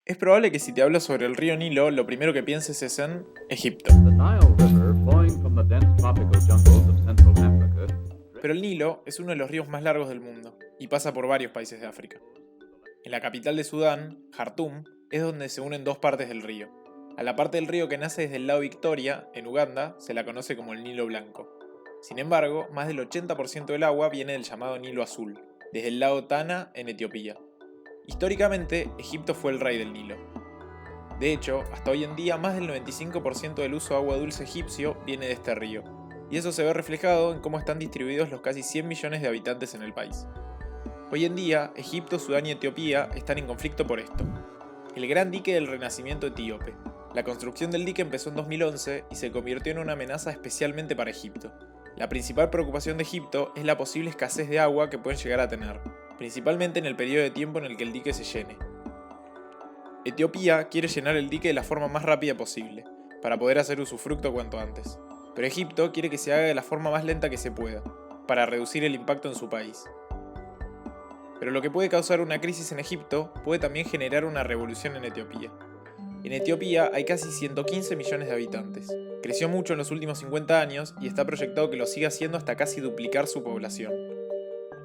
Es probable que si te hablo sobre el río Nilo, lo primero que pienses es en Egipto. The Nile River, flowing from the dense tropical jungles of Central Africa, Pero el Nilo es uno de los ríos más largos del mundo y pasa por varios países de África. En la capital de Sudán, Jartum, es donde se unen dos partes del río. A la parte del río que nace desde el lado Victoria, en Uganda, se la conoce como el Nilo Blanco. Sin embargo, más del 80% del agua viene del llamado Nilo Azul, desde el lago Tana, en Etiopía. Históricamente, Egipto fue el rey del Nilo. De hecho, hasta hoy en día más del 95% del uso de agua dulce egipcio viene de este río, y eso se ve reflejado en cómo están distribuidos los casi 100 millones de habitantes en el país. Hoy en día, Egipto, Sudán y Etiopía están en conflicto por esto. El gran dique del renacimiento etíope. La construcción del dique empezó en 2011 y se convirtió en una amenaza especialmente para Egipto. La principal preocupación de Egipto es la posible escasez de agua que pueden llegar a tener, principalmente en el periodo de tiempo en el que el dique se llene. Etiopía quiere llenar el dique de la forma más rápida posible, para poder hacer usufructo cuanto antes, pero Egipto quiere que se haga de la forma más lenta que se pueda, para reducir el impacto en su país. Pero lo que puede causar una crisis en Egipto puede también generar una revolución en Etiopía. En Etiopía hay casi 115 millones de habitantes. Creció mucho en los últimos 50 años y está proyectado que lo siga haciendo hasta casi duplicar su población.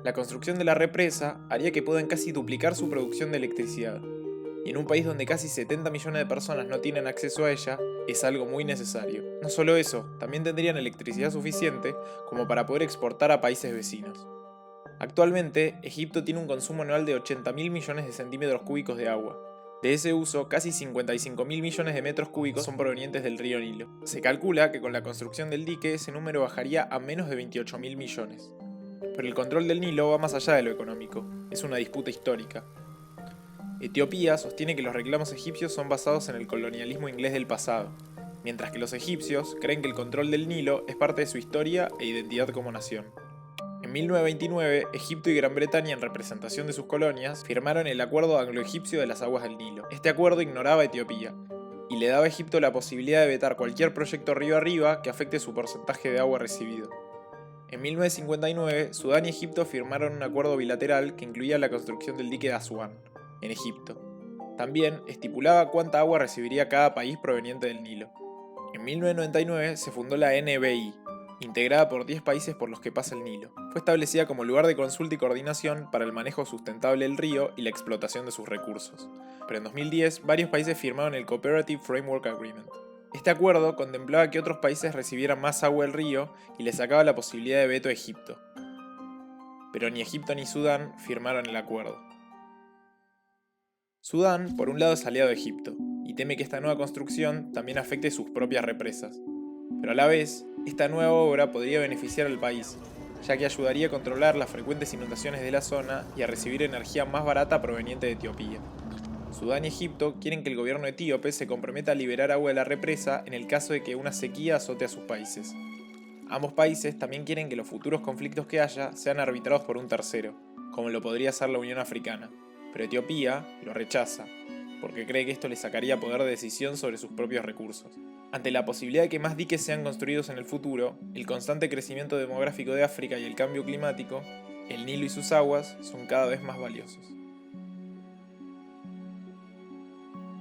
La construcción de la represa haría que puedan casi duplicar su producción de electricidad. Y en un país donde casi 70 millones de personas no tienen acceso a ella, es algo muy necesario. No solo eso, también tendrían electricidad suficiente como para poder exportar a países vecinos. Actualmente, Egipto tiene un consumo anual de 80.000 millones de centímetros cúbicos de agua. De ese uso, casi 55.000 millones de metros cúbicos son provenientes del río Nilo. Se calcula que con la construcción del dique ese número bajaría a menos de 28.000 millones. Pero el control del Nilo va más allá de lo económico, es una disputa histórica. Etiopía sostiene que los reclamos egipcios son basados en el colonialismo inglés del pasado, mientras que los egipcios creen que el control del Nilo es parte de su historia e identidad como nación. En 1929, Egipto y Gran Bretaña, en representación de sus colonias, firmaron el Acuerdo Anglo-Egipcio de las Aguas del Nilo. Este acuerdo ignoraba a Etiopía y le daba a Egipto la posibilidad de vetar cualquier proyecto río arriba que afecte su porcentaje de agua recibido. En 1959, Sudán y Egipto firmaron un acuerdo bilateral que incluía la construcción del dique de Asuán, en Egipto. También estipulaba cuánta agua recibiría cada país proveniente del Nilo. En 1999 se fundó la NBI, integrada por 10 países por los que pasa el Nilo. Fue establecida como lugar de consulta y coordinación para el manejo sustentable del río y la explotación de sus recursos. Pero en 2010, varios países firmaron el Cooperative Framework Agreement. Este acuerdo contemplaba que otros países recibieran más agua del río y le sacaba la posibilidad de veto a Egipto. Pero ni Egipto ni Sudán firmaron el acuerdo. Sudán, por un lado, es aliado de Egipto, y teme que esta nueva construcción también afecte sus propias represas. Pero a la vez, esta nueva obra podría beneficiar al país, ya que ayudaría a controlar las frecuentes inundaciones de la zona y a recibir energía más barata proveniente de Etiopía. Sudán y Egipto quieren que el gobierno etíope se comprometa a liberar agua de la represa en el caso de que una sequía azote a sus países. Ambos países también quieren que los futuros conflictos que haya sean arbitrados por un tercero, como lo podría ser la Unión Africana, pero Etiopía lo rechaza, porque cree que esto le sacaría poder de decisión sobre sus propios recursos. Ante la posibilidad de que más diques sean construidos en el futuro, el constante crecimiento demográfico de África y el cambio climático, el Nilo y sus aguas son cada vez más valiosos.